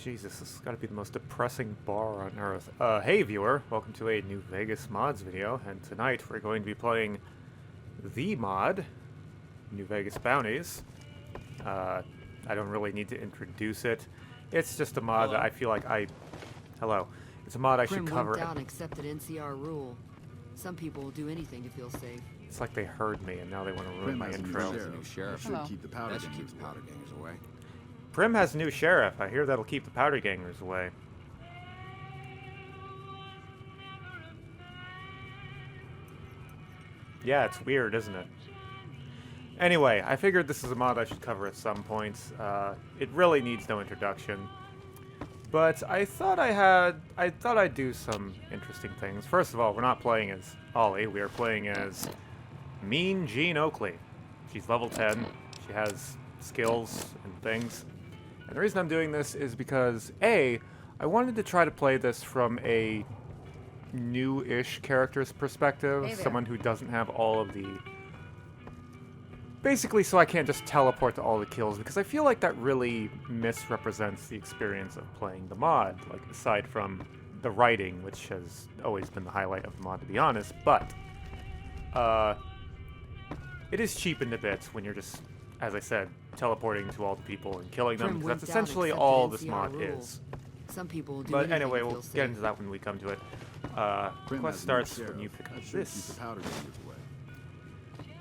Jesus, this has got to be the most depressing bar on earth. Hey viewer, welcome to a new Vegas mods video, and tonight we're going to be playing the mod, New Vegas Bounties. I don't really need to introduce it. It's just a mod that I feel like Hello. It's a mod I should cover. Prim accepted NCR rule. Some people will do anything to feel safe. It's like they heard me and now they want to ruin my intro. New sheriff should keep the powder gangers away. Prim has a new sheriff. I hear that'll keep the powder gangers away. Yeah, it's weird, isn't it? Anyway, I figured this is a mod I should cover at some point. It really needs no introduction. But I thought I'd do some interesting things. First of all, we're not playing as Ollie. We are playing as Mean Jean Oakley. She's level 10. She has skills and things. And the reason I'm doing this is because, A, I wanted to try to play this from a new-ish character's perspective. Someone who doesn't have all of the... Basically, so I can't just teleport to all the kills, because I feel like that really misrepresents the experience of playing the mod, like, aside from the writing, which has always been the highlight of the mod, to be honest, but, it is cheapened a bit when you're just, as I said, teleporting to all the people and killing them, because that's essentially all this mod is. Some people do. But anyway, we'll get into that when we come to it. Quest starts when you pick up this.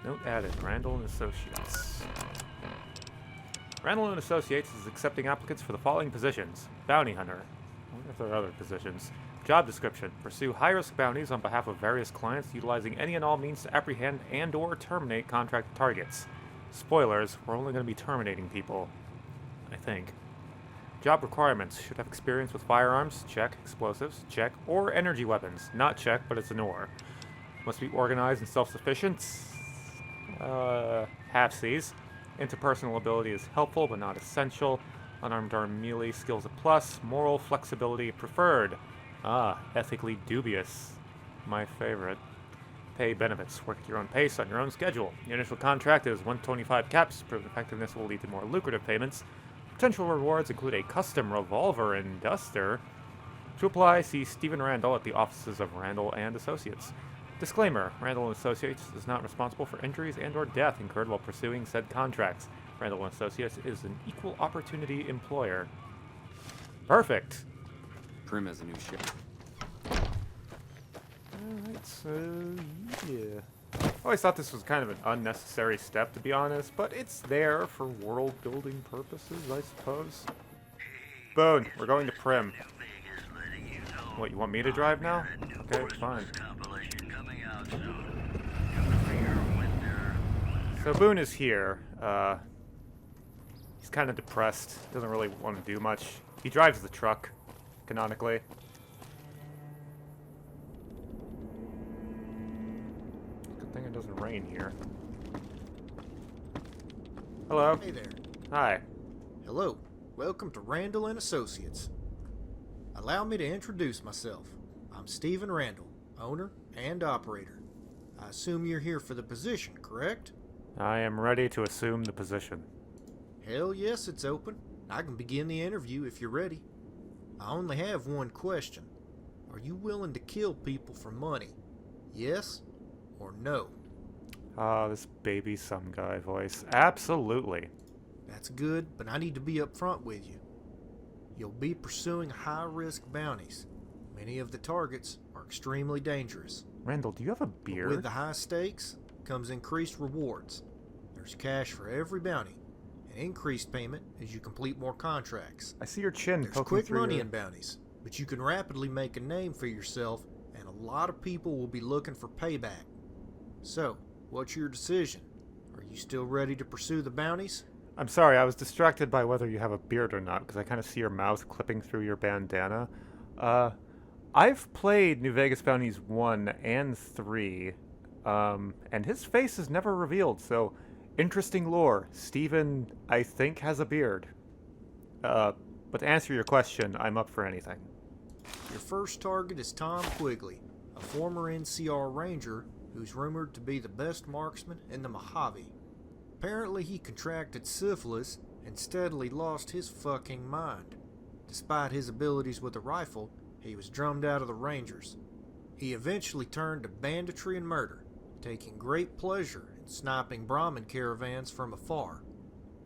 Note added, Randall and Associates. Randall and Associates is accepting applicants for the following positions. Bounty Hunter. I wonder if there are other positions. Job description. Pursue high-risk bounties on behalf of various clients, utilizing any and all means to apprehend and or terminate contract targets. Spoilers, we're only going to be terminating people. I think. Job requirements. Should have experience with firearms. Check. Explosives. Check. Or energy weapons. Not check, but it's an or. Must be organized and self-sufficient. Half-C's. Interpersonal ability is helpful, but not essential. Unarmed or melee skills a plus. Moral flexibility preferred. Ethically dubious. My favorite. Pay benefits. Work at your own pace, on your own schedule. The initial contract is 125 caps. Proven effectiveness will lead to more lucrative payments. Potential rewards include a custom revolver and duster. To apply, see Stephen Randall at the offices of Randall and Associates. Disclaimer, Randall & Associates is not responsible for injuries and or death incurred while pursuing said contracts. Randall & Associates is an equal opportunity employer. Perfect. Prim has a new sheriff. Alright, so yeah. I always thought this was kind of an unnecessary step, to be honest, but it's there for world building purposes, I suppose. Boone, we're going to Prim. What, you want me to drive now? Okay, fine. So Boone is here. He's kind of depressed. Doesn't really want to do much. He drives the truck, canonically. Good thing it doesn't rain here. Hello. Hey there. Hi. Hello. Welcome to Randall and Associates. Allow me to introduce myself. I'm Stephen Randall, owner and operator. I assume you're here for the position, correct? I am ready to assume the position. Hell yes, it's open. I can begin the interview if you're ready. I only have one question. Are you willing to kill people for money? Yes or no? This baby some guy voice. Absolutely. That's good, but I need to be upfront with you. You'll be pursuing high-risk bounties. Many of the targets are extremely dangerous. Randall, do you have a beard? With the high stakes comes increased rewards. There's cash for every bounty, and increased payment as you complete more contracts. I see your chin There's poking quick through money your... in bounties, but you can rapidly make a name for yourself, and a lot of people will be looking for payback. So, what's your decision? Are you still ready to pursue the bounties? I'm sorry, I was distracted by whether you have a beard or not, because I kind of see your mouth clipping through your bandana. I've played New Vegas Bounties 1 and 3, and his face is never revealed, so interesting lore. Steven, I think, has a beard. But to answer your question, I'm up for anything. Your first target is Tom Quigley, a former NCR Ranger who's rumored to be the best marksman in the Mojave. Apparently he contracted syphilis and steadily lost his fucking mind. Despite his abilities with a rifle, he was drummed out of the Rangers. He eventually turned to banditry and murder, taking great pleasure in sniping Brahmin caravans from afar.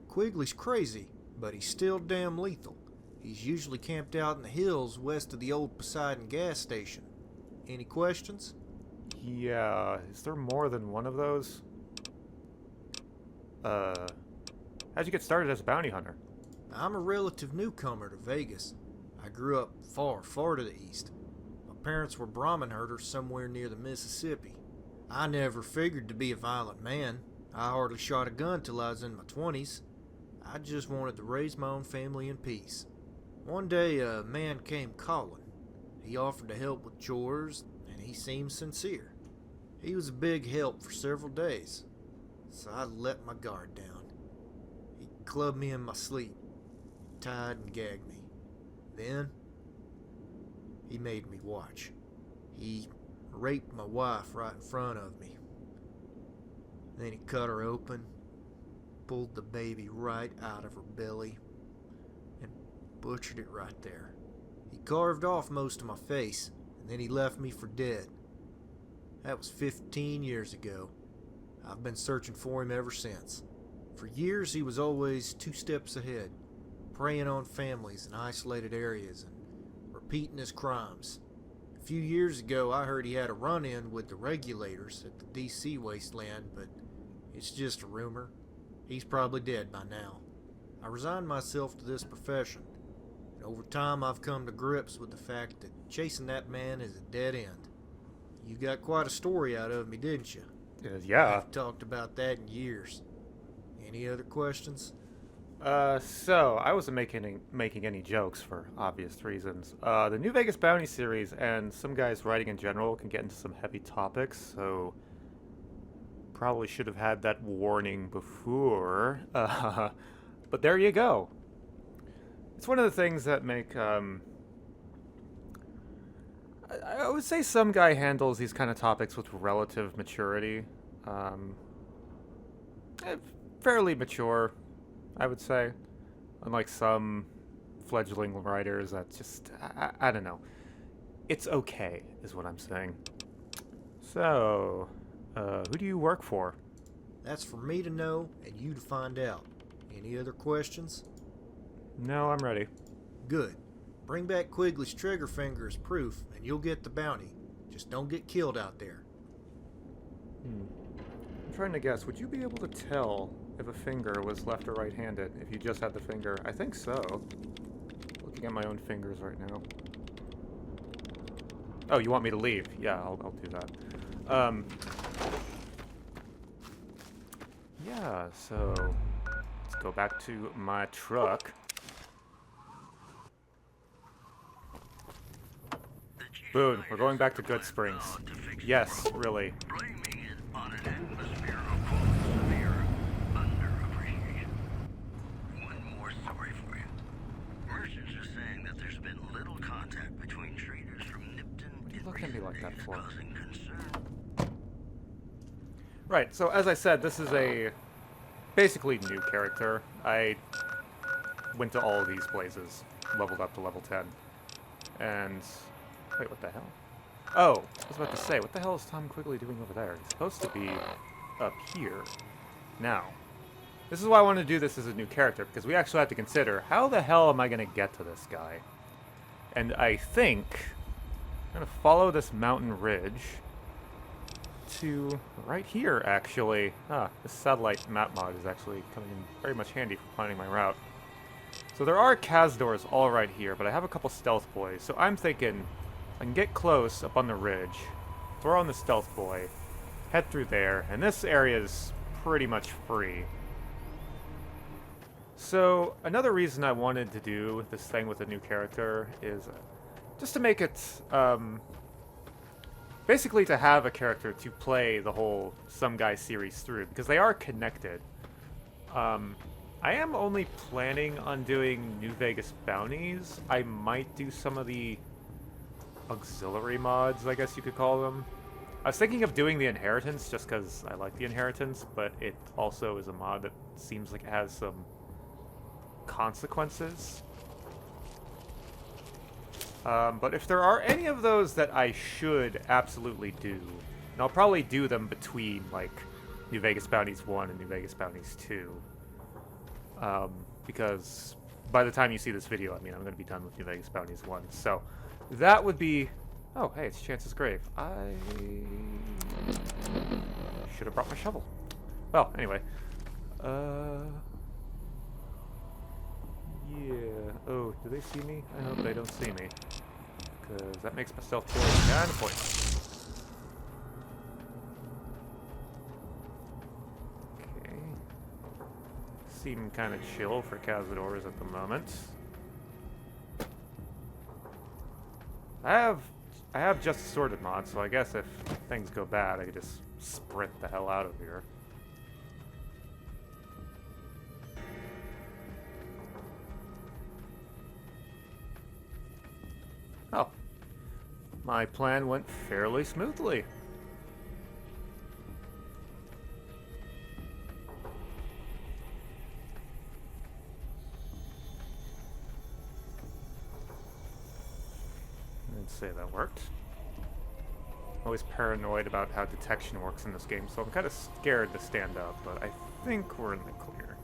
Quigley's crazy, but he's still damn lethal. He's usually camped out in the hills west of the old Poseidon gas station. Any questions? Yeah, is there more than one of those? How'd you get started as a bounty hunter? I'm a relative newcomer to Vegas. I grew up far, far to the east. My parents were Brahmin herders somewhere near the Mississippi. I never figured to be a violent man. I hardly shot a gun till I was in my 20s. I just wanted to raise my own family in peace. One day a man came calling. He offered to help with chores, and he seemed sincere. He was a big help for several days, so I let my guard down. He clubbed me in my sleep, tied and gagged me. Then, he made me watch. He raped my wife right in front of me. Then he cut her open, pulled the baby right out of her belly, and butchered it right there. He carved off most of my face, and then he left me for dead. That was 15 years ago. I've been searching for him ever since. For years he was always 2 steps ahead, preying on families in isolated areas and repeating his crimes. A few years ago I heard he had a run-in with the regulators at the DC wasteland, but it's just a rumor. He's probably dead by now. I resigned myself to this profession, and over time I've come to grips with the fact that chasing that man is a dead end. You got quite a story out of me, didn't you? Yeah. I've talked about that in years. Any other questions? So I wasn't making any jokes for obvious reasons. The new Vegas Bounty series and some guys writing in general can get into some heavy topics, so probably should have had that warning before. But there you go. It's one of the things that make, I would say some guy handles these kind of topics with relative maturity. Fairly mature, I would say. Unlike some fledgling writers that just, I don't know. It's okay, is what I'm saying. So, who do you work for? That's for me to know and you to find out. Any other questions? No, I'm ready. Good. Bring back Quigley's trigger finger as proof, and you'll get the bounty. Just don't get killed out there. I'm trying to guess, would you be able to tell if a finger was left or right-handed if you just had the finger? I think so. Looking at my own fingers right now. Oh, you want me to leave? Yeah, I'll do that. Yeah, so let's go back to my truck. Boone, we're going back to Good Springs. Yes, really. Blaming it on an atmosphere of severe underappreciation. One more story for you. Merchants are saying that there's been little contact between traders from Nipton and Look at me like that for. causing concern. Right, so as I said, this is a basically new character. I went to all of these places, leveled up to level 10. And wait, what the hell? Oh, I was about to say, what the hell is Tom Quigley doing over there? He's supposed to be up here. Now, this is why I want to do this as a new character, because we actually have to consider, how the hell am I going to get to this guy? And I think I'm going to follow this mountain ridge to right here, actually. This satellite map mod is actually coming in very much handy for planning my route. So there are Kazdors all right here, but I have a couple stealth boys, so I'm thinking I can get close up on the ridge, throw on the stealth boy, head through there, and this area is pretty much free. So another reason I wanted to do this thing with a new character is just to make it, basically to have a character to play the whole Some Guy series through, because they are connected. I am only planning on doing New Vegas Bounties. I might do some of the auxiliary mods, I guess you could call them. I was thinking of doing the Inheritance just because I like the Inheritance, but it also is a mod that seems like it has some consequences. But if there are any of those that I should absolutely do, and I'll probably do them between, like, New Vegas Bounties 1 and New Vegas Bounties 2. Because by the time you see this video, I mean, I'm going to be done with New Vegas Bounties 1. So that would be... Oh, hey, it's Chance's grave. I should have brought my shovel. Well, anyway. Yeah. Oh, do they see me? I hope they don't see me. Because that makes my self-killing kind of pointless. Okay. Seem kind of chill for cazadores at the moment. I have just a sorted mod, so I guess if things go bad, I could just sprint the hell out of here. Oh. My plan went fairly smoothly. I'd say that worked. I'm always paranoid about how detection works in this game, so I'm kind of scared to stand up, but I think we're in the clear.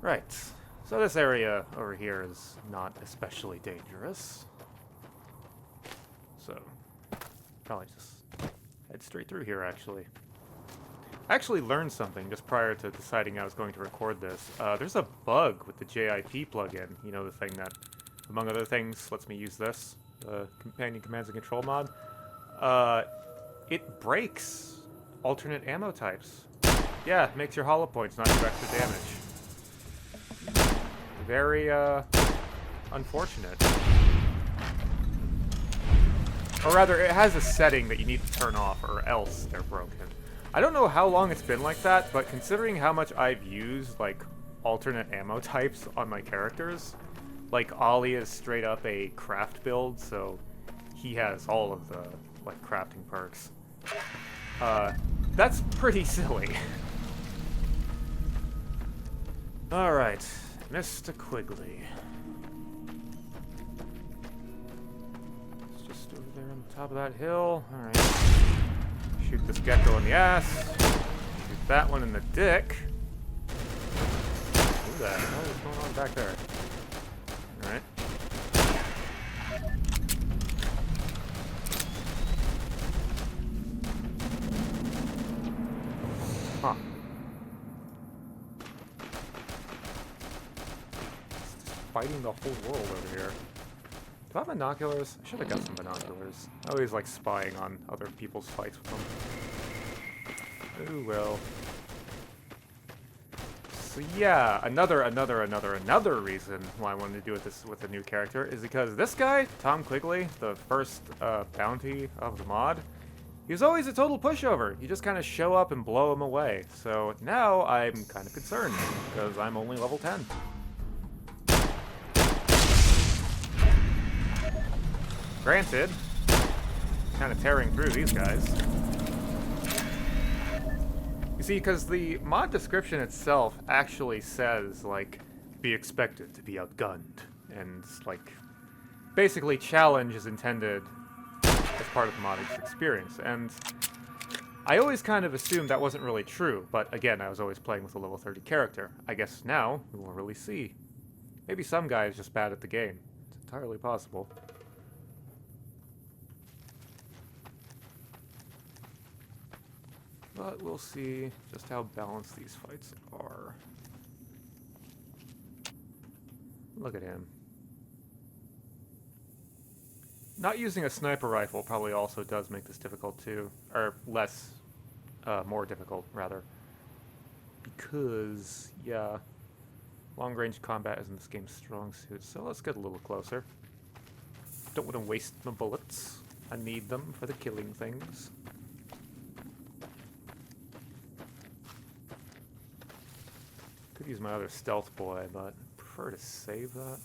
Right. So this area over here is not especially dangerous. So, probably just head straight through here, actually. I actually learned something just prior to deciding I was going to record this. There's a bug with the JIP plugin. You know, the thing that, among other things, lets me use this. The Companion Commands and Control mod. It breaks alternate ammo types. Yeah, it makes your hollow points not do extra damage. Very, unfortunate. Or rather, it has a setting that you need to turn off, or else they're broken. I don't know how long it's been like that, but considering how much I've used, like, alternate ammo types on my characters, like, Ollie is straight up a craft build, so he has all of the, like, crafting perks. That's pretty silly. Alright. Mr. Quigley. It's just over there on the top of that hill. Alright. Shoot this gecko in the ass. Shoot that one in the dick. Who the hell is going on back there? Alright. Huh. Fighting the whole world over here. Do I have binoculars? I should have got some binoculars. I always like spying on other people's fights with them. Oh well. So yeah, another reason why I wanted to do this with a new character is because this guy, Tom Quigley, the first bounty of the mod, he was always a total pushover. You just kind of show up and blow him away. So now I'm kind of concerned because I'm only level 10. Granted, kind of tearing through these guys. You see, because the mod description itself actually says, like, be expected to be outgunned. And, like, basically challenge is intended as part of the modding's experience. And I always kind of assumed that wasn't really true, but again, I was always playing with a level 30 character. I guess now we will really see. Maybe some guy is just bad at the game. It's entirely possible. But we'll see just how balanced these fights are. Look at him. Not using a sniper rifle probably also does make this difficult too. Or less, more difficult, rather. Because, yeah, long-range combat isn't this game's strong suit, so let's get a little closer. Don't want to waste my bullets. I need them for the killing things. Could use my other stealth boy, but I prefer to save that.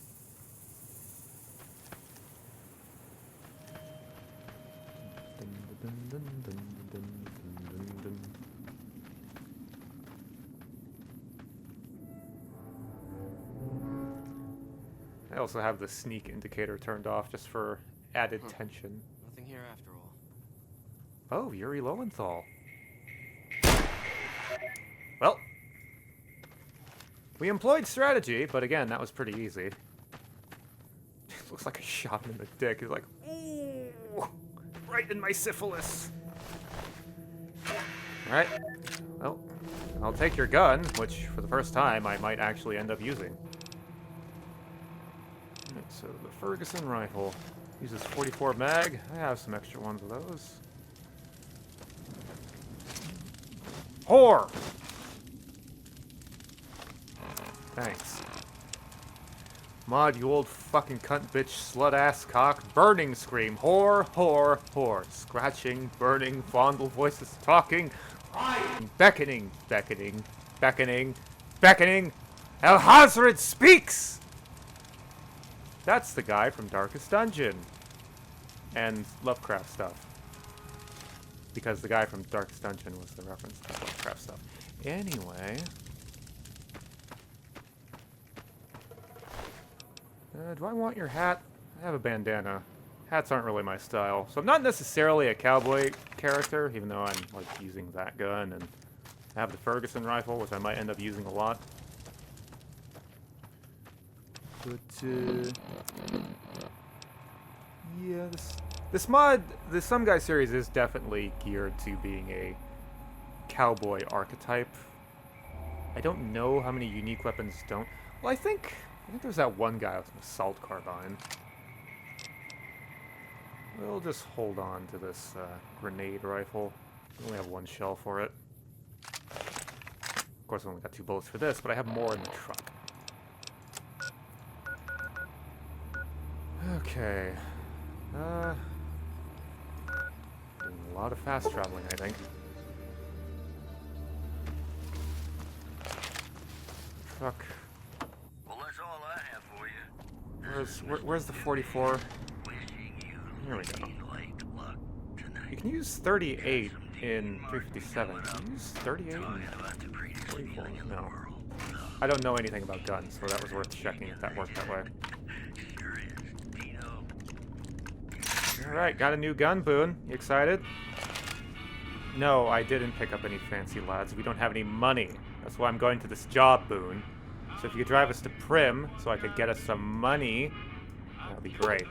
I also have the sneak indicator turned off just for added tension. Nothing here after all. Oh, Yuri Lowenthal. Well, we employed strategy, but again, that was pretty easy. Looks like I shot him in the dick. He's like, ooh, right in my syphilis. Alright, well, I'll take your gun, which for the first time I might actually end up using. Alright, so the Ferguson rifle uses 44 mag. I have some extra ones of those. Whore! Thanks. Mod, you old fucking cunt bitch, slut ass cock, burning scream, whore, whore, whore. Scratching, burning, fondle voices talking, crying, beckoning, beckoning, beckoning, beckoning. El Hazred speaks! That's the guy from Darkest Dungeon. And Lovecraft stuff. Because the guy from Darkest Dungeon was the reference to Lovecraft stuff. Anyway. Do I want your hat? I have a bandana. Hats aren't really my style. So I'm not necessarily a cowboy character, even though I'm like using that gun, and I have the Ferguson rifle, which I might end up using a lot. But, yeah, this mod, the Some Guy series is definitely geared to being a cowboy archetype. I don't know how many unique weapons don't. Well, I think there's that one guy with an assault carbine. We'll just hold on to this grenade rifle. We only have one shell for it. Of course, I only got 2 bullets for this, but I have more in the truck. Okay. Doing a lot of fast traveling, I think. Truck. Well, that's all I have for you. Where's the 44? Here we go. You can use 38 in 357. Can you use 38 in 44? No. I don't know anything about guns, so that was worth checking if that worked that way. Alright, got a new gun, Boone. You excited? No, I didn't pick up any fancy lads. We don't have any money. That's why I'm going to this job, Boone. So if you could drive us to Prim, so I could get us some money, that would be great.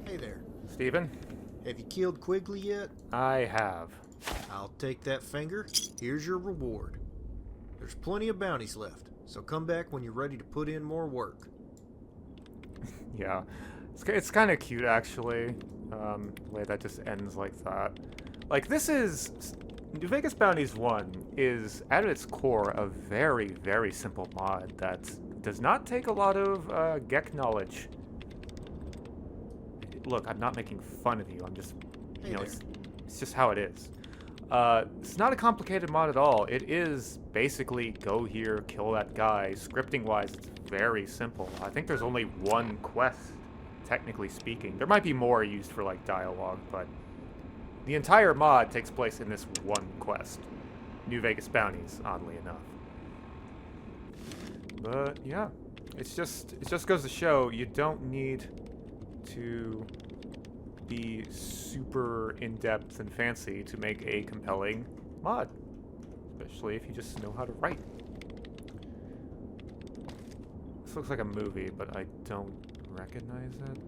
Hey there. Steven? Have you killed Quigley yet? I have. I'll take that finger. Here's your reward. There's plenty of bounties left, so come back when you're ready to put in more work. Yeah. It's kind of cute, actually. The way that just ends like that. Like, this is... New Vegas Bounties 1 is, at its core, a very, very simple mod that does not take a lot of Gek knowledge. Look, I'm not making fun of you. I'm just... You know, it's just how it is. It's not a complicated mod at all. It is basically go here, kill that guy. Scripting-wise, it's very simple. I think there's only one quest, technically speaking. There might be more used for, like, dialogue, but the entire mod takes place in this one quest. New Vegas Bounties, oddly enough. But, yeah. It just goes to show you don't need to be super in-depth and fancy to make a compelling mod. Especially if you just know how to write. This looks like a movie, but I don't recognize it.